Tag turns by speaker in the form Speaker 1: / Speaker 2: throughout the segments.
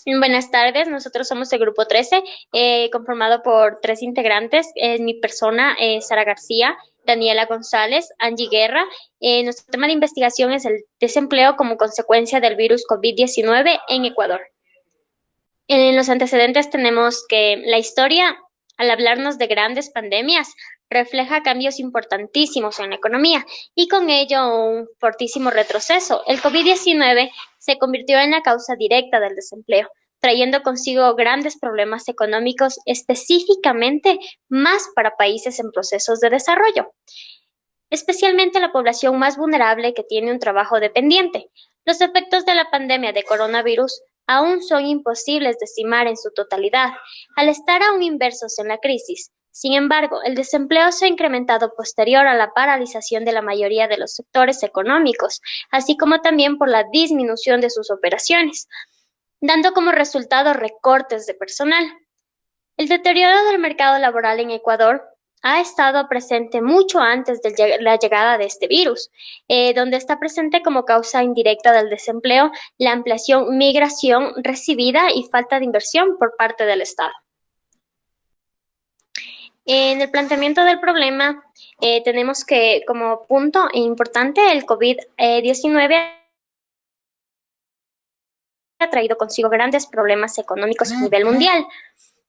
Speaker 1: Buenas tardes, nosotros somos el grupo 13, conformado por tres integrantes, mi persona, Sara García, Daniela González, Angie Guerra. Nuestro tema de investigación es el desempleo como consecuencia del virus COVID-19 en Ecuador. En los antecedentes tenemos que la historia, al hablarnos de grandes pandemias, refleja cambios importantísimos en la economía y con ello un fortísimo retroceso. El COVID-19 se convirtió en la causa directa del desempleo, trayendo consigo grandes problemas económicos, específicamente más para países en procesos de desarrollo, especialmente la población más vulnerable que tiene un trabajo dependiente. Los efectos de la pandemia de coronavirus aún son imposibles de estimar en su totalidad, al estar aún inversos en la crisis. Sin embargo, el desempleo se ha incrementado posterior a la paralización de la mayoría de los sectores económicos, así como también por la disminución de sus operaciones, dando como resultado recortes de personal. El deterioro del mercado laboral en Ecuador ha estado presente mucho antes de la llegada de este virus, donde está presente como causa indirecta del desempleo la ampliación migración recibida y falta de inversión por parte del Estado. En el planteamiento del problema, tenemos que como punto importante el COVID-19 ha traído consigo grandes problemas económicos a nivel mundial,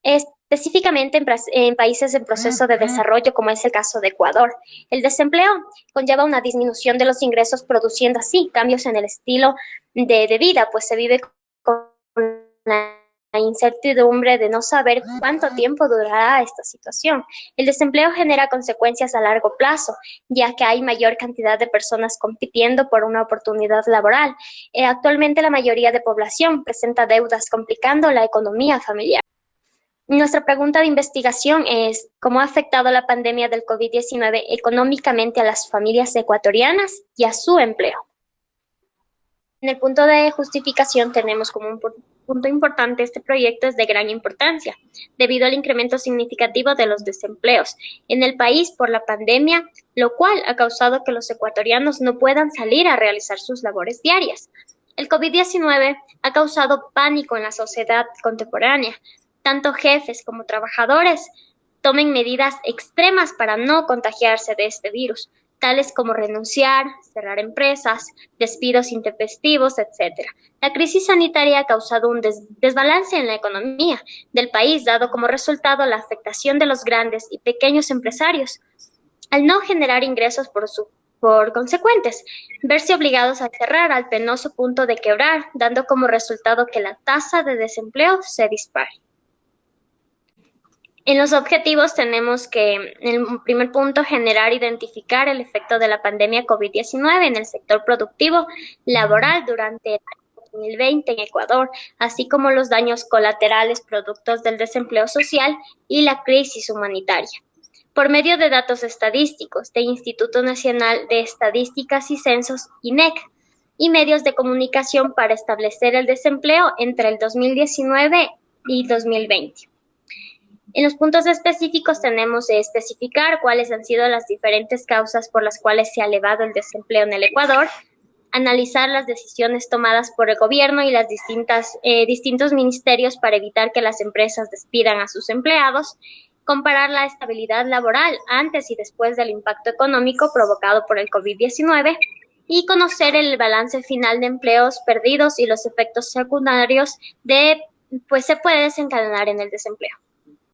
Speaker 1: específicamente en países en proceso de desarrollo, como es el caso de Ecuador. El desempleo conlleva una disminución de los ingresos, produciendo así cambios en el estilo de vida, pues se vive con la incertidumbre de no saber cuánto tiempo durará esta situación. El desempleo genera consecuencias a largo plazo, ya que hay mayor cantidad de personas compitiendo por una oportunidad laboral. Actualmente la mayoría de población presenta deudas, complicando la economía familiar. Nuestra pregunta de investigación es: ¿cómo ha afectado la pandemia del COVID-19 económicamente a las familias ecuatorianas y a su empleo? En el punto de justificación tenemos como un punto importante: este proyecto es de gran importancia debido al incremento significativo de los desempleos en el país por la pandemia, lo cual ha causado que los ecuatorianos no puedan salir a realizar sus labores diarias. El COVID-19 ha causado pánico en la sociedad contemporánea. Tanto jefes como trabajadores tomen medidas extremas para no contagiarse de este virus, tales como renunciar, cerrar empresas, despidos intempestivos, etc. La crisis sanitaria ha causado un desbalance en la economía del país, dado como resultado la afectación de los grandes y pequeños empresarios, al no generar ingresos por consecuentes, verse obligados a cerrar al penoso punto de quebrar, dando como resultado que la tasa de desempleo se dispare. En los objetivos tenemos que, en el primer punto, identificar el efecto de la pandemia COVID-19 en el sector productivo laboral durante el año 2020 en Ecuador, así como los daños colaterales productos del desempleo social y la crisis humanitaria. Por medio de datos estadísticos del Instituto Nacional de Estadísticas y Censos, INEC, y medios de comunicación para establecer el desempleo entre el 2019 y 2020. En los puntos específicos tenemos que especificar cuáles han sido las diferentes causas por las cuales se ha elevado el desempleo en el Ecuador, analizar las decisiones tomadas por el gobierno y las distintos ministerios para evitar que las empresas despidan a sus empleados, comparar la estabilidad laboral antes y después del impacto económico provocado por el COVID-19 y conocer el balance final de empleos perdidos y los efectos secundarios se puede desencadenar en el desempleo.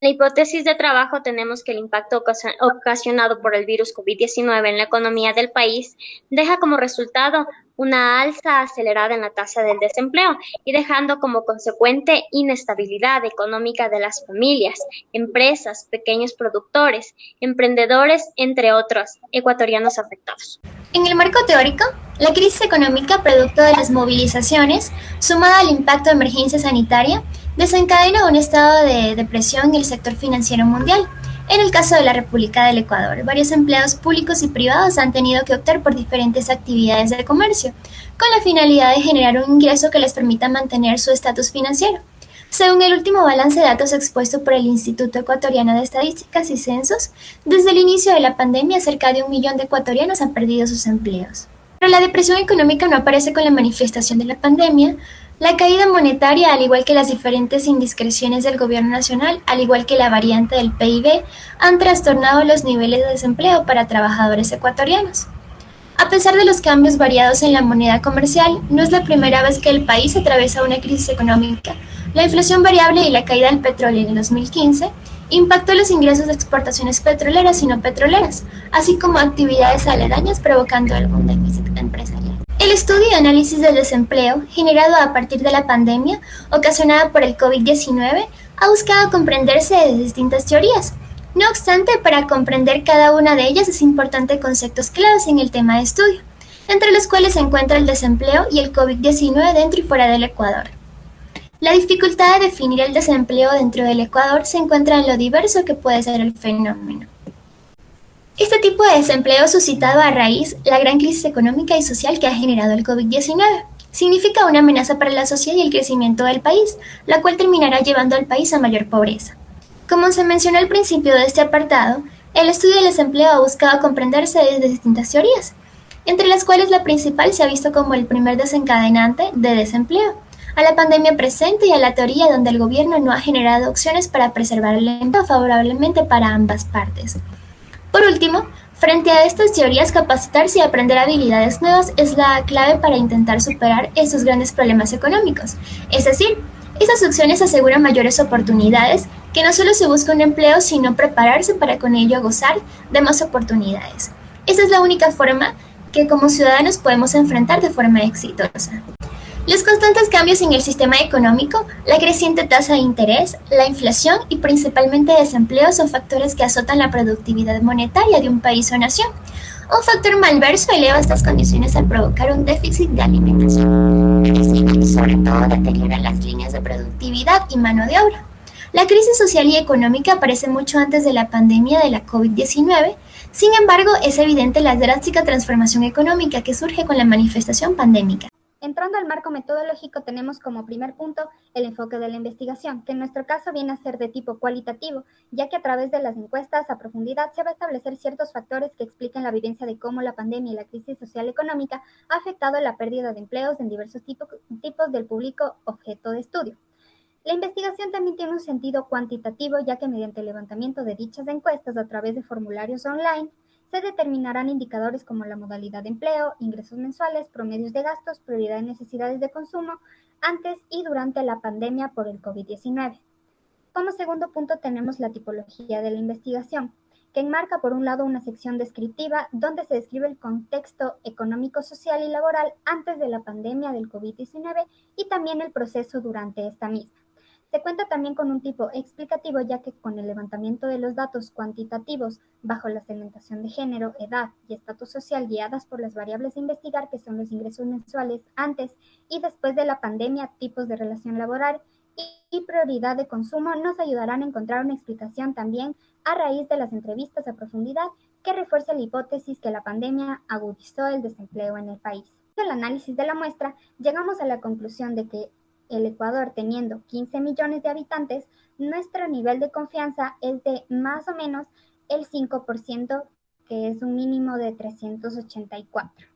Speaker 1: En la hipótesis de trabajo tenemos que el impacto ocasionado por el virus COVID-19 en la economía del país deja como resultado una alza acelerada en la tasa del desempleo y dejando como consecuente inestabilidad económica de las familias, empresas, pequeños productores, emprendedores, entre otros ecuatorianos afectados.
Speaker 2: En el marco teórico, la crisis económica producto de las movilizaciones, sumada al impacto de emergencia sanitaria, desencadena un estado de depresión en el sector financiero mundial. En el caso de la República del Ecuador, varios empleados públicos y privados han tenido que optar por diferentes actividades de comercio, con la finalidad de generar un ingreso que les permita mantener su estatus financiero. Según el último balance de datos expuesto por el Instituto Ecuatoriano de Estadísticas y Censos, desde el inicio de la pandemia cerca de 1 millón de ecuatorianos han perdido sus empleos. Pero la depresión económica no aparece con la manifestación de la pandemia, La caída monetaria, al igual que las diferentes indiscreciones del gobierno nacional, al igual que la variante del PIB, han trastornado los niveles de desempleo para trabajadores ecuatorianos. A pesar de los cambios variados en la moneda comercial, no es la primera vez que el país atraviesa una crisis económica. La inflación variable y la caída del petróleo en el 2015 impactó los ingresos de exportaciones petroleras y no petroleras, así como actividades aledañas provocando algún déficit empresarial. El estudio y análisis del desempleo, generado a partir de la pandemia ocasionada por el COVID-19, ha buscado comprenderse desde distintas teorías. No obstante, para comprender cada una de ellas es importante conceptos claves en el tema de estudio, entre los cuales se encuentra el desempleo y el COVID-19 dentro y fuera del Ecuador. La dificultad de definir el desempleo dentro del Ecuador se encuentra en lo diverso que puede ser el fenómeno. Este tipo de desempleo suscitado a raíz la gran crisis económica y social que ha generado el COVID-19 significa una amenaza para la sociedad y el crecimiento del país, la cual terminará llevando al país a mayor pobreza. Como se mencionó al principio de este apartado, el estudio del desempleo ha buscado comprenderse desde distintas teorías, entre las cuales la principal se ha visto como el primer desencadenante de desempleo, a la pandemia presente y a la teoría donde el gobierno no ha generado opciones para preservar el empleo favorablemente para ambas partes. Por último, frente a estas teorías, capacitarse y aprender habilidades nuevas es la clave para intentar superar estos grandes problemas económicos. Es decir, estas opciones aseguran mayores oportunidades, que no solo se busca un empleo, sino prepararse para con ello gozar de más oportunidades. Esa es la única forma que como ciudadanos podemos enfrentar de forma exitosa. Los constantes cambios en el sistema económico, la creciente tasa de interés, la inflación y principalmente desempleo son factores que azotan la productividad monetaria de un país o nación. Un factor malverso eleva estas condiciones al provocar un déficit de alimentación, y sobre todo deteriora las líneas de productividad y mano de obra. La crisis social y económica aparece mucho antes de la pandemia de la COVID-19, sin embargo es evidente la drástica transformación económica que surge con la manifestación pandémica.
Speaker 3: Entrando al marco metodológico, tenemos como primer punto el enfoque de la investigación, que en nuestro caso viene a ser de tipo cualitativo, ya que a través de las encuestas a profundidad se va a establecer ciertos factores que explican la vivencia de cómo la pandemia y la crisis social económica ha afectado la pérdida de empleos en diversos tipos del público objeto de estudio. La investigación también tiene un sentido cuantitativo, ya que mediante el levantamiento de dichas encuestas a través de formularios online, se determinarán indicadores como la modalidad de empleo, ingresos mensuales, promedios de gastos, prioridad de necesidades de consumo antes y durante la pandemia por el COVID-19. Como segundo punto tenemos la tipología de la investigación, que enmarca por un lado una sección descriptiva donde se describe el contexto económico, social y laboral antes de la pandemia del COVID-19 y también el proceso durante esta misma. Se cuenta también con un tipo explicativo, ya que con el levantamiento de los datos cuantitativos bajo la segmentación de género, edad y estatus social guiadas por las variables a investigar, que son los ingresos mensuales antes y después de la pandemia, tipos de relación laboral y prioridad de consumo, nos ayudarán a encontrar una explicación también a raíz de las entrevistas a profundidad que refuerce la hipótesis que la pandemia agudizó el desempleo en el país. En el análisis de la muestra, llegamos a la conclusión de que el Ecuador, teniendo 15 millones de habitantes, nuestro nivel de confianza es de más o menos el 5%, que es un mínimo de 384.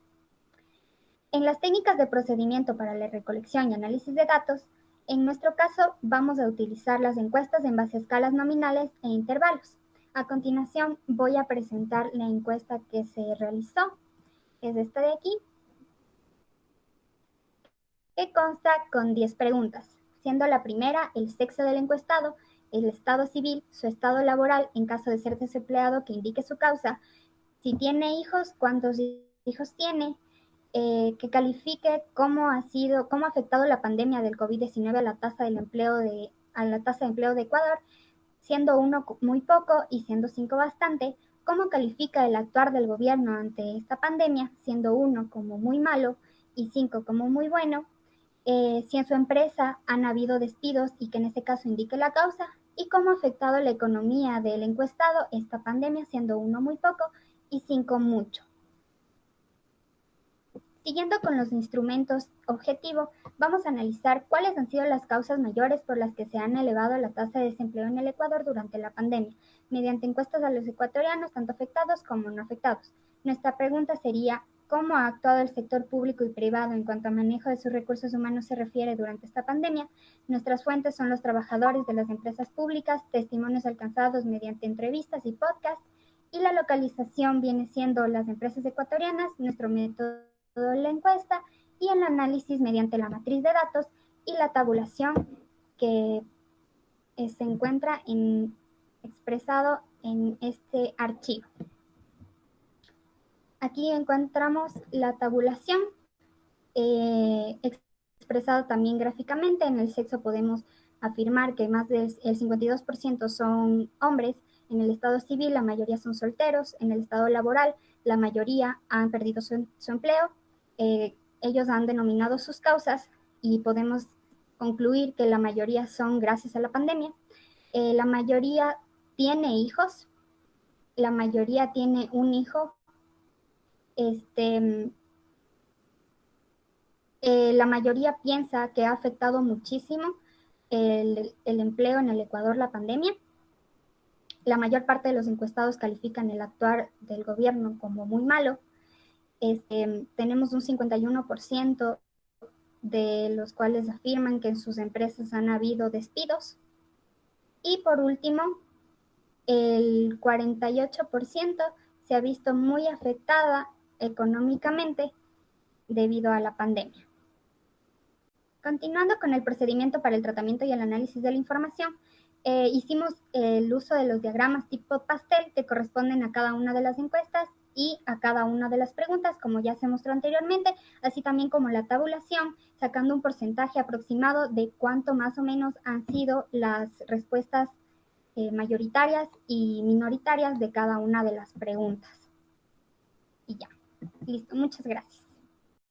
Speaker 3: En las técnicas de procedimiento para la recolección y análisis de datos, en nuestro caso vamos a utilizar las encuestas en base a escalas nominales e intervalos. A continuación voy a presentar la encuesta que se realizó. Es esta de aquí, que consta con 10 preguntas, siendo la primera el sexo del encuestado, el estado civil, su estado laboral en caso de ser desempleado que indique su causa, si tiene hijos, cuántos hijos tiene, que califique cómo ha afectado la pandemia del COVID-19 a la tasa de empleo de Ecuador, siendo 1 muy poco y siendo 5 bastante, cómo califica el actuar del gobierno ante esta pandemia, siendo 1 como muy malo y 5 como muy bueno, si en su empresa han habido despidos y que en este caso indique la causa, y cómo ha afectado la economía del encuestado esta pandemia, siendo 1 muy poco y 5 mucho. Siguiendo con los instrumentos objetivo, vamos a analizar cuáles han sido las causas mayores por las que se han elevado la tasa de desempleo en el Ecuador durante la pandemia, mediante encuestas a los ecuatorianos, tanto afectados como no afectados. Nuestra pregunta sería, cómo ha actuado el sector público y privado en cuanto a manejo de sus recursos humanos se refiere durante esta pandemia, nuestras fuentes son los trabajadores de las empresas públicas, testimonios alcanzados mediante entrevistas y podcasts, y la localización viene siendo las empresas ecuatorianas, nuestro método de la encuesta y el análisis mediante la matriz de datos y la tabulación que se encuentra expresado en este archivo. Aquí encontramos la tabulación expresado también gráficamente. En el sexo podemos afirmar que más del 52% son hombres. En el estado civil la mayoría son solteros. En el estado laboral la mayoría han perdido su empleo. Ellos han denominado sus causas y podemos concluir que la mayoría son gracias a la pandemia. La mayoría tiene hijos. La mayoría tiene un hijo. La mayoría piensa que ha afectado muchísimo el empleo en el Ecuador la pandemia. La mayor parte de los encuestados califican el actuar del gobierno como muy malo. Tenemos un 51% de los cuales afirman que en sus empresas han habido despidos. Y por último, el 48% se ha visto muy afectada económicamente debido a la pandemia. Continuando con el procedimiento para el tratamiento y el análisis de la información, hicimos el uso de los diagramas tipo pastel que corresponden a cada una de las encuestas y a cada una de las preguntas, como ya se mostró anteriormente, así también como la tabulación, sacando un porcentaje aproximado de cuánto más o menos han sido las respuestas mayoritarias y minoritarias de cada una de las preguntas. Y ya, listo, muchas gracias.